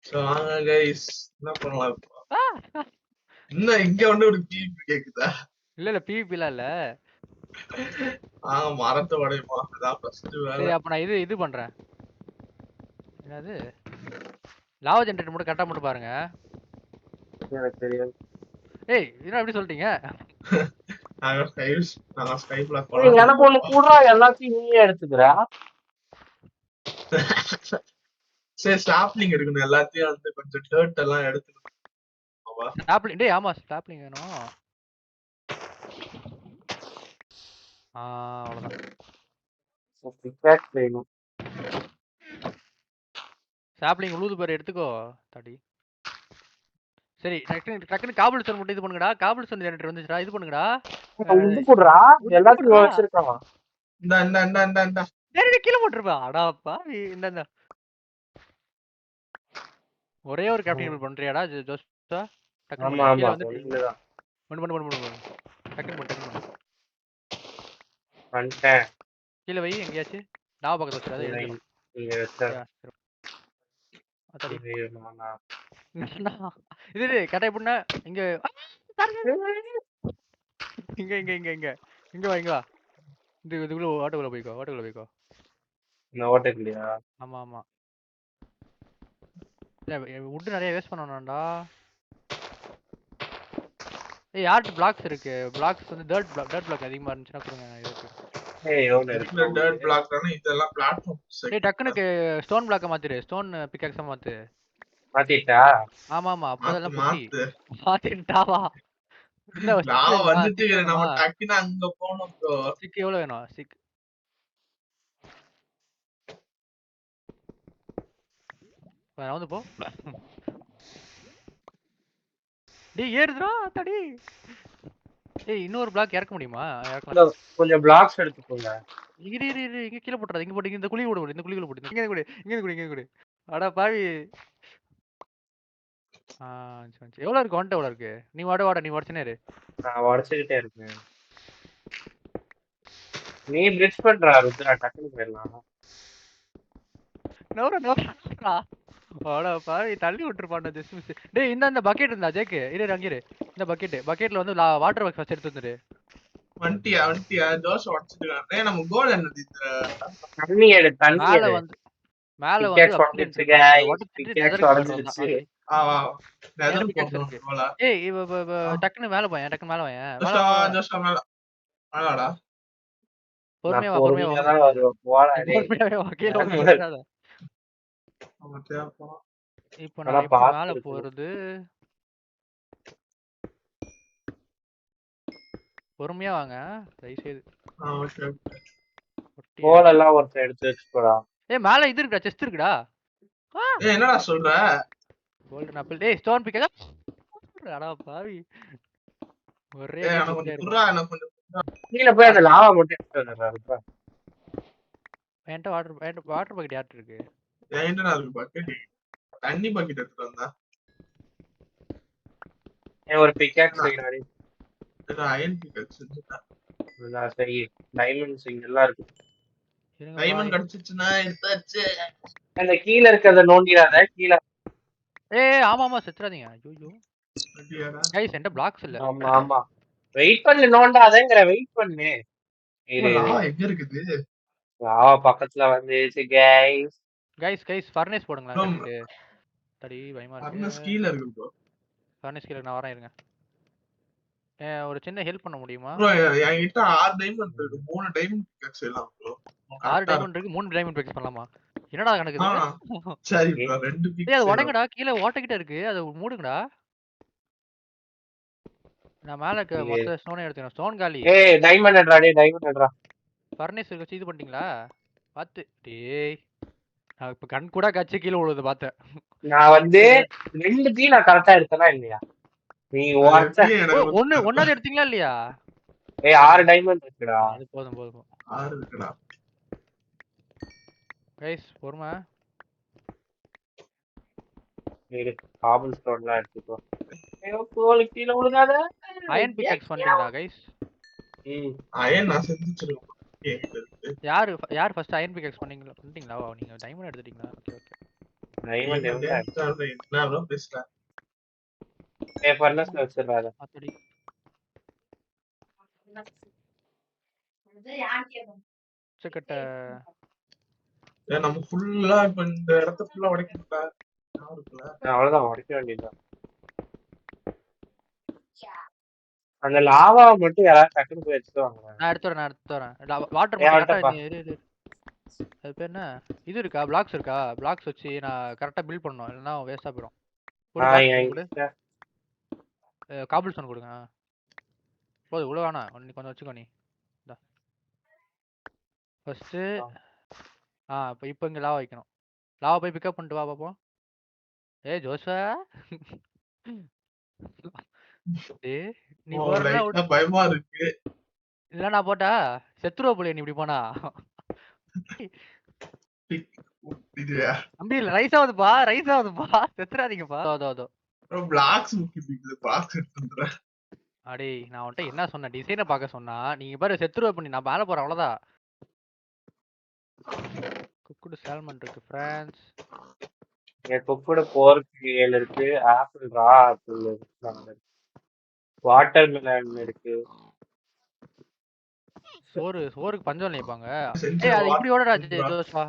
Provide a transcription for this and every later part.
So வாங்க guys, என்ன பண்ணலாம் இப்போ? இன்னும் இங்க வந்து ஒரு பீப் கேக்குதா? இல்ல பிவிபிலாம் இல்ல. மரத்தை உடைப்போம், அதான் ஃபர்ஸ்ட் வேலை. சரி அப்ப நான் இது பண்றேன். என்னது லாவா ஜெனரேட்டர் மட்டும் கரெக்டா மட்டும் பாருங்க. எனக்கு தெரியாது. ஏய் என்ன எப்படி சொல்லிட்டீங்க? நாங்க ஸ்கைப்ல எனக்கு ஒண்ணு கூடா, எல்லாத்தையும் நீயே எடுத்துக்கிற. சரி ஸ்டாப்லிங் இருக்கணும், எல்லாத்தையும் வந்து கொஞ்சம் டர்ட் எல்லாம் எடுத்துக்கணும். ஸ்டாப்லிங் டேய் ஆமா ஸ்டாப்லிங் வேணும். அவ்வளவுதான். பிக்காக்ஸ் வேணும். ஸ்டாப்லிங் உழுது பாரு எடுத்துக்கோ தடி. சரி டக்குனு காபிள் ஸ்டோன் மட்டும் இது பண்ணுங்கடா. காபிள் ஸ்டோன் ஜெனரேட்டர் வந்துச்சுடா, இது பண்ணுங்கடா. உண்டு போடுறா, எல்லாத்தையும் வச்சிருக்கான். இந்த கீழே போட்டுருப்பா. அடாப்பா இந்த ஒரே ஒரு கேப்டன் பண்றியாடா ஜோஸ்டா? டக்குனு கீழே வந்து பண்ணு. டக்குனு பண்ணிட்டேன். கீழே வை எங்கேயாச்சும். லாவா பக்கத்துல வச்சிடாத. இது கட்டாய் பண்ண இங்க இங்க இங்க இங்க இங்க இங்க வா இங்க வா. இதுக்குள்ள ஆட்டோக்குள்ள போய்க்கோ. இந்த ஓட்டக்குள்ளையா? ஆமா வுட் நிறைய வேஸ்ட் பண்ணணும்டா. ஏய் யார்ட்ட பிளாக்ஸ் இருக்கு? பிளாக்ஸ் வந்து டர்ட் பிளாக் அதிகமா இருந்துச்சுன்னா கொடுங்க இதுக்கு. டர்ட் பிளாக் தானே இதெல்லாம் பிளாட்ஃபார்ம். டேய் டக்குனுக்கு ஸ்டோன் பிளாக்க மாத்திரு. ஸ்டோன் பிக்காக்ஸா மாத்து. மாத்திட்டா? ஆமா அப்பதெல்லாம் புத்தி மாத்திட்டாவா? இல்ல நான் வந்துட்டு நம்ம டக்குனு அங்க போணும் ப்ரோ. ஸ்டிக் எவ்வளவு வேணும்? ஸ்டிக் வந்து போ. டேய் ஏறுதுடா தடி. ஏய் இன்னொரு பிளாக் இறக்க முடியுமா? கொஞ்சம் பிளாக்ஸ் எடுத்துக்கோங்க. இரு இங்க கீழ போட்றாத. இங்க போட்டு இந்த குழிக்குள்ள போடு. இந்த குழிக்குள்ள போடு. இங்க குடி. அட பாவி. எவ்வளவு இருக்கு? ஒன்ட்ட எவ்வளவு இருக்கு? நீ வாட நீ உடச்சனே இரு. நான் உடச்சுக்கிட்டே இருக்கேன். நீ பிரிட்ஜ் பண்றா ருத்ரா, டக்குனு போயிடலாம். நோரா அட பாவி தள்ளி விட்டுருப்பான்டா ஜஸ்ட் மிஸ். டேய் இந்த பக்கெட் இருந்தா ஜேக்கு இரு அங்க இரு. இந்த பக்கெட்ல வந்து வாட்டர் பாக்ஸ் ஃபர்ஸ்ட் எடுத்து வந்துரு. வண்டியா தோசை உடைச்சிட்டு நம்ம கோல் என்னது? தண்ணி எடு, தண்ணி மேல வந்து ஏய் டக்குனு மேல போய் பொறுமையா இப்போ நான் எப்படி மேல போறது? பொறுமையா வாங்க தயவு செய்து. கோல் எல்லாம் ஒருத்தர் எடுத்து வச்சுக்கோடா. ஏய் மேல இது இருக்குடா, செஸ்ட் இருக்குடா. என்னடா சொல்ற? Golden apple. டேய் ஸ்டோன் பிக்கப். அடா பாவி. ஒரே கீழ போய் அந்த லாவா மட்டும் எடுத்து வந்துடுறா. என்கிட்ட வாட்டர் பக்கெட் யார்ட்ட இருக்கு? என்கிட்ட இருக்கு பக்கெட். தண்ணி பக்கெட் எடுத்து வந்தா. ஒரு பிக்காக்ஸ் செய்யறாடி. அயன் பிக்காக்ஸ் செஞ்சுட்டேன். நான் சரி டைமண்ட்ஸ் இங்க எல்லாம் இருக்கு. டைமண்ட் கிடைச்சிச்சுனா எடுத்தாச்சு. அந்த கீழ இருக்கறத நோண்டிராத. கீழ ஏய் ஆமா செத்துறாதீங்க. ஐயோ गाइस என்கிட்ட பிளாக்ஸ் இல்ல. ஆமா வெயிட் பண்ணு, நோண்டாதங்கற வெயிட் பண்ணு. லாவா எங்க இருக்குது? லாவா பக்கத்துல வந்துச்சு गाइस ஃபர்னஸ் போடுங்களா கட்டிட்டு. தடி பயமா இருக்கு. ஃபர்னஸ் கீழ இருக்கு ப்ரோ. ஃபர்னஸ் கீழ நான் வரேன் இருங்க. ஒரு சின்ன ஹெல்ப் பண்ண முடியுமா? ப்ரோ என்கிட்ட 6 டைமண்ட் இருக்கு. 3 டைமண்ட் பிக்காக்ஸ் எல்லாம் ப்ரோ. 6 டைமண்ட் இருக்கு, 3 டைமண்ட் பிக்காக்ஸ் பண்ணலாமா? என்னடா கணக்கு இது? சரி ப்ரோ 2 பிக்காக்ஸ். அது உடைங்கடா, கீழ ஓட்டக்கிட்ட இருக்கு. அது மூடுங்கடா. நான் மேல மொத்த ஸ்டோன் எடுத்துறேன். ஸ்டோன் காலி. ஏய் டைமண்ட் எடுடா, டைமண்ட் எடுடா. ஃபர்னஸ் வச்சு இது பண்ணிட்டீங்களா? பாத்து டேய். நான் இப்ப கண் கூட கட்சி கீழ விழுது பார்த்தேன். நான் வந்து 2 தீ நான் கரெக்ட்டா எடுத்தனா இல்லையா? நீ ஒண்ணாவது எடுத்தீங்களா இல்லையா? ஏய் 6 டைமண்ட் இருக்குடா. அது போதும் 6 இருக்குடா. गाइस பொறுமை. நீங்க காபிள் ஸ்டோன்லாம் எடுத்துக்கோ. ஏய் கோல் கீழ விழுகாத. அயன் பிக்காக்ஸ் பண்ணிட்டீங்களா गाइस? அயன் நான் செஞ்சிச்சிருக்கேன். யார் ஃபர்ஸ்ட் அயன் பிக்காக்ஸ் பண்ணிட்டீங்களா? நீங்க டைமண்ட் எடுத்துட்டீங்களா? ஓகே டைமண்ட் எவ்வளோ என்ன bro பேசுற? ஃபர்னஸ்ல வச்சிடறாரு. ஆத்தடி. உச்சக்கட்ட ஏன் நம்ம ஃபுல்லா இப்ப இந்த இடத்த ஃபுல்லா உடைக்கணும்டா. ஞாபகம் இருக்குல்ல? அவ்வளவுதான் உடைக்க வேண்டியதுதான். அந்த லாவாவை மட்டும் யாராவது டக்குன்னு போய் எடுத்துட்டு வாங்க. நான் எடுத்து வரேன். வாட்டர் ஏன் மட்டும் வந்துட்டப்பா. கரெக்டா இரு. அது பேர் என்ன? இது இருக்கா? பிளாக்ஸ் வச்சு நான் கரெக்டா பில்ட் பண்ணணும். இல்லைன்னா வேஸ்டா போயிடும். ஒரு பிளாக்ஸ் கொடு. காபிள் ஸ்டோன் கொடுங்க. போதும் இவ்வளோ வேணாம். நீ கொஞ்சம் வச்சுக்கோ நீ. ஃபர்ஸ்ட்டு இப்போ இங்கே லாவா வைக்கணும். லாவா போய் பிக்கப் பண்ணிட்டு வா பாப்போம். ஏய் ஜோஷா ஏய் நீ போறனா பயமா இருக்கு. இல்ல நான் போட்டா செத்துருவ போல நீ இப்படி போனா. தம்பி இல்ல ரைஸ் ஆகுதுப்பா செத்துறாதீங்கப்பா. அதோ பிளாக்ஸ் முக்கியம். பிளாக்ஸ் எடுத்து வந்துறேன். அடே நான் உன்கிட்ட என்ன சொன்னேன்? டிசைனை பார்க்க சொன்னா நீங்க பாரு செத்துருவ பண்ணி நான் மேல போறேன் அவ்வளவுதான். குக்குடு சால்மன் இருக்கு பிரான்ஸ். குக்குடு போர்க் இருக்கு. ஆப்பிள் ரா ஆப்பிள் இருக்கு. வாட்டர் மெலன் இருக்கு. சோறுக்கு பஞ்சம் இல்லைப்பாங்க. ஏய் அது இப்படி ஓடடா ஜோஸ்வா.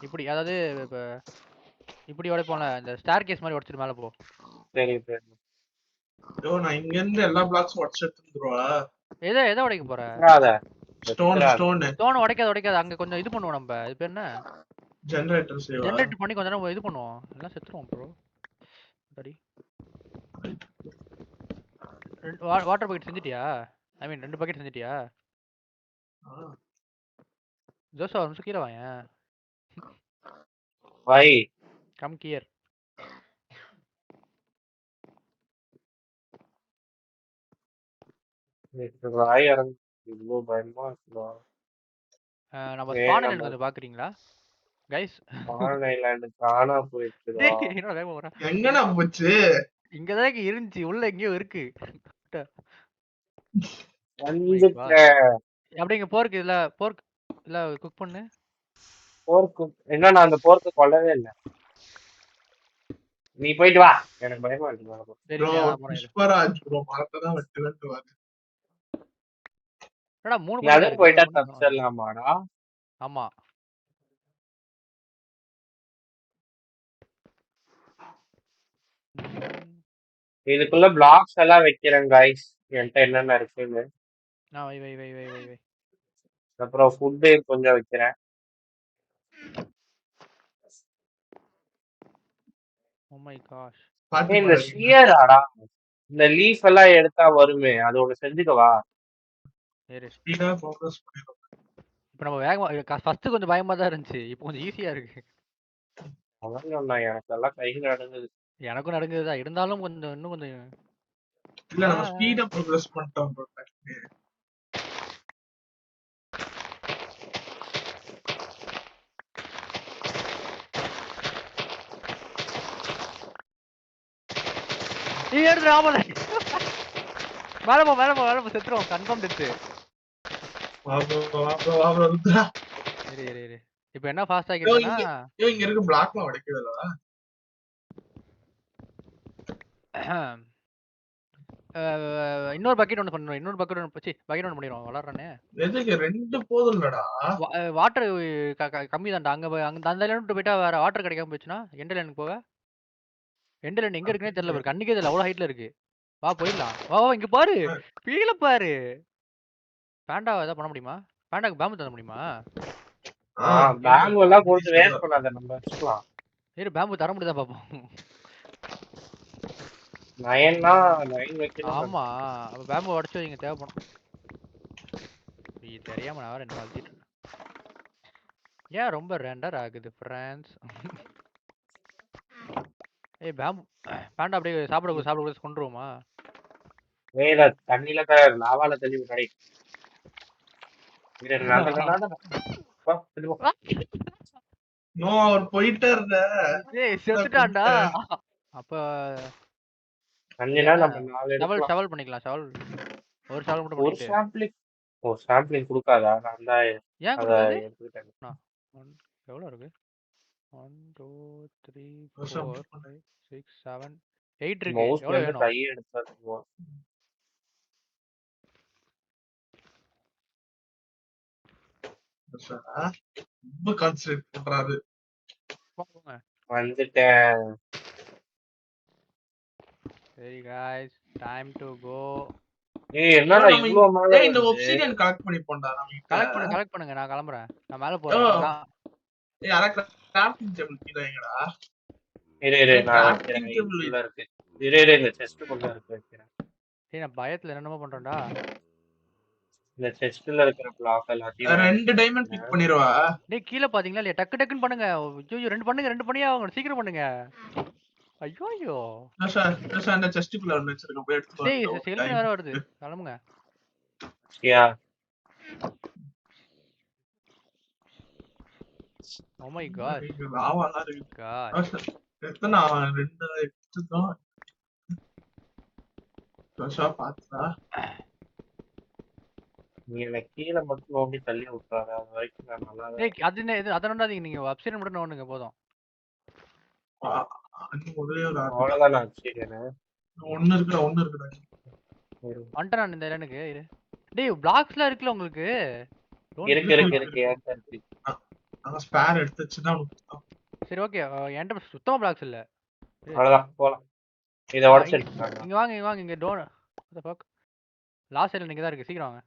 இப்படி அதாவது இப்ப இப்படி உடைப்போம்ல இந்த ஸ்டார் கேஸ் மாதிரி உடைச்சிட்டு மேல போ. சரி சரி. ஐயோ நான் இங்க இருந்து எல்லா பிளாக்ஸும் உடைச்சு எடுத்துருவா. எதை உடைக்க போற? ஸ்டோன் உடைக்காத அங்க கொஞ்சம் இது பண்ணுவோம் நம்ம. இது பேர் என்ன? ஜெனரேட்டர் பண்ணி கொஞ்ச நேரம் இது பண்ணுவோம். எல்லாம் செத்துருவோம் ப்ரோ. சரி வாட்டர் பக்கெட் செஞ்சிட்டியா? ஐ மீன் 2 பக்கெட் செஞ்சிட்டியா? ஜோசா ஒரு நிமிஷம் கீழே வாயேன். வை கம் கியர். ராய் இறங்கு. இவ்வளோ பயமா இருக்குதா? நம்ம ஸ்பான் ஐலாண்ட் கொஞ்சம் பாக்குறீங்களா கைஸ்? ஸ்பான் ஐலாண்ட் காணா போயிடுச்சுடா. என்னடா வேகமா போறா? எங்கடா போச்சு? இங்க தான் இருந்துச்சு. உள்ள எங்கேயோ இருக்கு. அப்படிங்க போர்க்கு இல்ல குக் பண்ணு. போர்க்கு என்ன? நான் அந்த போர்க்கு கொல்லவே இல்லை. நீ போயிட்டு வா. எனக்கு பயமா இருக்கு. புஷ்பராஜ் ப்ரோ மரத்தான் வெட்டு வாங்க. என்னடா 3 நடுவு போயிட்டா தப்பிச்சிடலாமாடா? ஆமா. இதுக்குள்ள பிளாக்ஸ் எல்லாம் வைக்கிறேன் गाइस. என்கிட்ட என்னென்ன இருக்குன்னு. நான் வை. அப்புறம் ஃபுட் கொஞ்சம் வைக்கிறேன். Oh my gosh. இந்த ஷியராடா. இந்த லீஃப் எல்லாம் எடுத்தா வருமே. அது ஒன்னு செஞ்சுக்கவா? Speedo focus பண்ணிரோம். இப்போ நம்ம வேகமா ஃபர்ஸ்ட் கொஞ்சம் பயமா தான் இருந்துச்சு. இப்போ கொஞ்சம் ஈஸியா இருக்கு. அவ்வளவுதான். எனக்கு எல்லாம் கையில நடந்தது. எனக்கும் நடக்குதுதான். இருந்தாலும் இன்னும் கொஞ்சம் இல்ல நம்ம ஸ்பீடா ப்ரோக்ரஸ் பண்ணிட்டோம் ப்ரோ. ஏறு ராமல. மேல போ செத்துறோம். Confirm death. வா ருத்ரா. இரு. இப்போ என்ன ஃபாஸ்ட் ஆகிட்டேன்னா இங்க இருக்க பிளாக்லாம் உடைக்கறதா? இன்னொரு பக்கெட் ஒன்னு பண்ணனும். பக்கெட் ஒன்னு பண்ணிரோம். வளறனே. எதுக்கு 2 போதும்லடா? வாட்டர் கம்மி தான்டா. அங்க அந்த லைனுக்கு போய்ட்டா வேற வாட்டர் கிடைக்காம போச்சுனா எண்ட் லைனுக்கு போக. எண்ட் லைன் எங்க இருக்குனே தெரியல பாரு. கண்ணுக்கே தெரியல. அவ்வளவு ஹைட்ல இருக்கு. வா போயிடலாம். வா இங்க பாரு. கீழ பாரு. பாண்டா ஏதா பண்ண முடியுமா? பாண்டாக்கு பாம்பு தர முடியுமா? பாம்பு எல்லாம் போட்டு வேஸ்ட் பண்ணாத. நம்ம வச்சுக்கலாம். பாம்பு தர முடியுதா பாப்போம். 9 வைக்கணும். ஆமா. அப்ப பாம்பு உடைச்சு வைங்க தேவைப்படும். தெரியாம நான் வேற என்ன வளத்திட்டு இருக்கேன். ஏன் ரொம்ப ரெண்டர் ஆகுது பிரான்ஸ்? ஏய் பாம்பு பாண்டா அப்படியே சாப்பிட கொண்டுருவோமா? வேற தண்ணில லாவால தள்ளி விட்டாடி. நோ அவர் போயிட்டாருடா. ஏய் செத்துட்டான்டா. அப்ப தண்ணினா நம்ம 4 எடுக்கலாம். ஷவல் பண்ணிக்கலாம். ஷவல் ஒரு ஷவல் மட்டும் பண்ணிட்டு. ஒரு சாம்பிளிங் கொடுக்காதா? நான் தான் ஏன் கொடுக்காது? எவ்வளவு இருக்கு? 1 2 3 வருஷம் 4 அப்படி பண்ணு. 5 6 7 8 இருக்கு. மவுஸ்ல எவ்வளவு இருந்து வேணும்? கையை எடுத்தாச்சுவோம். வருஷம், ரொம்ப கான்சென்ட்ரேட் பண்றாரு. போங்க. வந்துட்டேன். சரி guys, time to go. ஏய் என்னடா நம்ம இவ்வளவு மழை இந்த வருது? ஒப்சிடியன் கலெக்ட் பண்ணி போண்டா நம்ம கலெக்ட் பண்ணுங்க. நான் கிளம்புறேன். நான் மேல போறேன். யாரா கிராஃப்டிங் டேபிள் கீழ எங்கடா? இரு நான் crafting வைக்கிறேன். table இதுக்குள்ள இருக்கு. இரு இந்த செஸ்டுக்குள்ள இருக்கு வைக்கிறேன். டேய் நான் பயத்துல என்னமோ பண்றேன்டா. இந்த செஸ்ட்ல இருக்கிற பிளாக் எல்லாத்தையும் 2 டைமண்ட் பிக் பண்ணிரவா? டேய் கீழ பாத்தீங்களா இல்லையா? டக்குன்னு பண்ணுங்க. ஐயோ 2 பண்ணியா ஆகணும். சீக்கிரம் பண்ணுங்க. ஐயோ நான் அந்த செஸ்டுக்குள்ள ஒன்னு வச்சிருக்கேன், போய் எடுத்து டேய் வா. செல்வி வேற வருது. கிளம்புங்க. யா Oh my god. லாவாலாம் இருக்கு. God. எத்தனை 2 எடுத்துட்டோம். கஷா பாத்தா நீ என்ன கீழே மட்டும் நோக்கி தள்ளி விட்டுறாரு. அது வரைக்கும் நான் நல்லா டேய் அது என்ன இது? அத நோண்டாதீங்க. நீங்க அப்சைட் மட்டும் நோண்டுங்க போதும். ஒரே ஒரு அவ்வளவுதான் நான் வச்சிருக்கேன். ஒன்னு இருக்குடா. வந்துட்டேன் நான் இந்த எனக்கு இரு. டேய் பிளாக்ஸ்லாம் இருக்குல்ல உங்களுக்கு? இருக்கு ஏன் இருக்கு. நான் ஸ்பேர் எடுத்து வச்சுதான் உனக்கு. சரி ஓகே. என்கிட்ட சுத்தமா பிளாக்ஸ் இல்ல. அவ்வளவுதான் போலாம். இதை உடச்சு எடுத்துட்டாங்க. இங்க வாங்க இங்க டோன். what the fuck? லாஸ்ட் சைடுல நீங்க தான் இருக்கு. சீக்கிரம் வாங்க.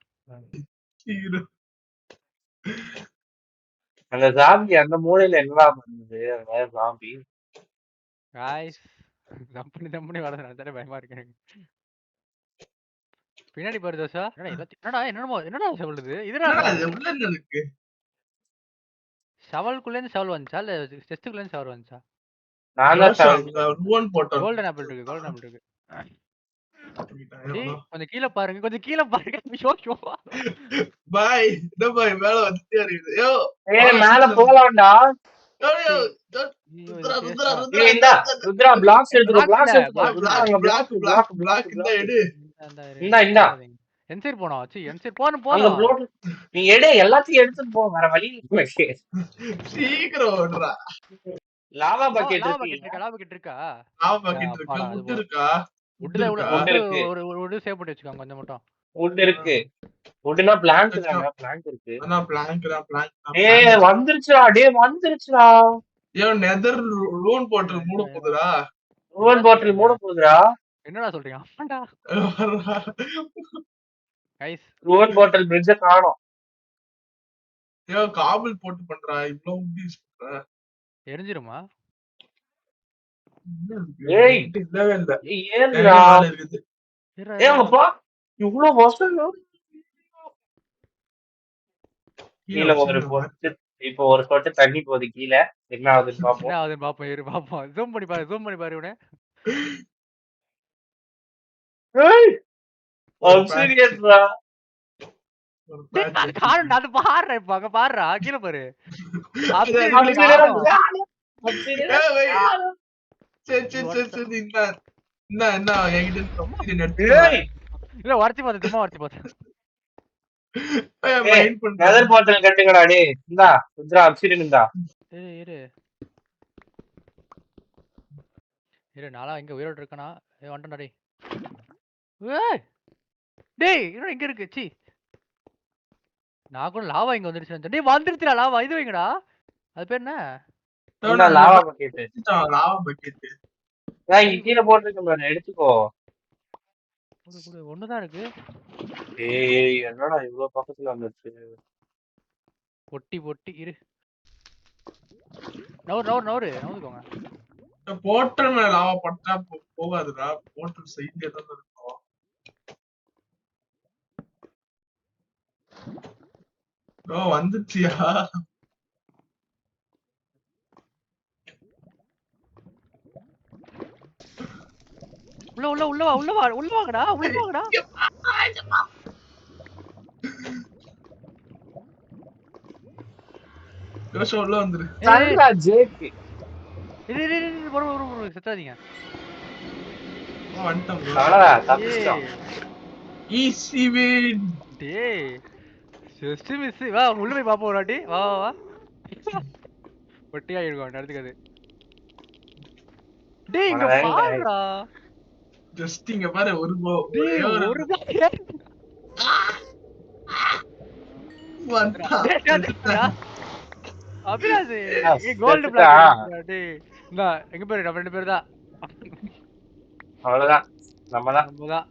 அந்த ஜாம்பி அந்த மூலையில என்னடா பண்ணுது? அந்த ஜாம்பி गाइस தம்பி வரது நான் பயமா இருக்கு எனக்கு. பின்னாடி பாரு தோசா. என்னடா சொல்லுது? இதுடா உள்ள என்ன இருக்கு? ஷவல்குள்ள இருந்து ஷவல் வந்துச்சா இல்ல செஸ்டுக்குள்ள இருந்து ஷவல் வந்துச்சா? நான் தான் ரூன் போட்டோம். கோல்டன் ஆப்பிள் இருக்கு. கொஞ்சம் கீழ பாருங்க. ஐயோ பாய் இந்த பாய் மேல வந்துட்டே இருக்குது. யோ மேல போலாம்டா. ருத்ரா பிளாக்ஸ் எடுத்துக்கோ. பிளாக் இந்த எடு. இந்தா என்சைர் போனோம். என்சைர் போணும். நீ எடு, எல்லாத்தையும் எடுத்துட்டு போ. வேற வழி இல்ல. சீக்கிரம் ஓடுறா. லாவா பக்கெட் இருக்கா? லாவா பக்கெட் இருக்கு. வுட் இருக்கா? ஒரு சேவ் பண்ணி வச்சுக்கோங்க கொஞ்சம் மட்டும். வுட் இருக்கு. வுட்னா பிளாங்க் தாங்க. பிளாங்க் இருக்கு. அண்ணா பிளாங்க் தான். ஏய் வந்துருச்சுடா. ஏ நெதர் ரூன் போர்ட்டல் மூட போகுதுடா. ரூன் போர்ட்டல் மூட போகுதுடா. என்னடா சொல்றீங்க? ஆமாடா. गाइस ரூன் போர்ட்டல் பிரிட்ஜ் காணோம். ஏ காபிள் போட்டு பண்றா. இவ்ளோ யூஸ் பண்ற. எரிஞ்சிருமா? ஏய் இல்லவே இல்ல. ஏன்டா இருக்குது. ஏய் அப்பா இவ்ளோ வசல். கீழ ஒரு பொட்டு இப்போ ஒரு சொட்டு தண்ணி போகுது கீழ. என்ன ஆகுதுன்னு பாப்போம். ஜூம் பண்ணி பாரு இவனே. ஏய் அப்சீரியஸ்டா. அது காணோம். அது பாருடா இப்ப அங்க பாருடா. கீழ பாரு. சரி என்ன என்கிட்ட இல்ல உரைச்சு பார்த்தேன். நெதர் போர்ட்டல் கட்டுங்கடா டேய். இந்தா ருத்ரா அப்சீரியன் இந்தா. இரு நாளா இங்க உயிரோட இருக்கனா? வந்துட்டேன்டா டேய். டேய் இன்னும் எங்க இருக்கு? சீ நான் கூட லாவா இங்க வந்துருச்சு. டேய் வந்துருச்சுடா லாவா. இது வைங்கடா. அது பேர் என்ன? Lava bucket. நான் இங்க கீழ போட்டுருக்கேன் பாரு, எடுத்துக்கோ. ஒண்ணுதான் இருக்கு. ஏய் என்னடா இவ்ளோ பக்கத்துல வந்துருச்சு. பொட்டி இரு. நவுதுக்கோங்க. போர்ட்டல் மேல லாவா பட்டா போகாதுடா. போர்ட்டல் சைடுல தான் இருக்கும். வந்துச்சியா? உள்ள வாங்கடா. உள்ள வந்துரு. சல்ரா ஜேக். இரு செத்தாதீங்க. வந்துட்டோம். அடடா தப்பிச்சோம். Easy win. டேய் ஜஸ்ட் மிஸ். வா உள்ள போய் பாப்போம் ஒரு வாட்டி. வா ஒட்டியா இருக்கும் அந்த இடத்துக்கு அது. டேய் இங்க அவ்வளவுதான் guys. பாருடா. ஜஸ்ட் இங்க பாரு ஒரு டேய் ஒரே ஒரு ஒரு பால் வந்தா. அபிராஜ் ஆ, கோல்டு செத்துட்டா. பிளாக் டேய் இந்தா எங்க பேரு நம்ம 2 பேர் தான் அவ்வளவுதான் நம்மதான் நம்மதான்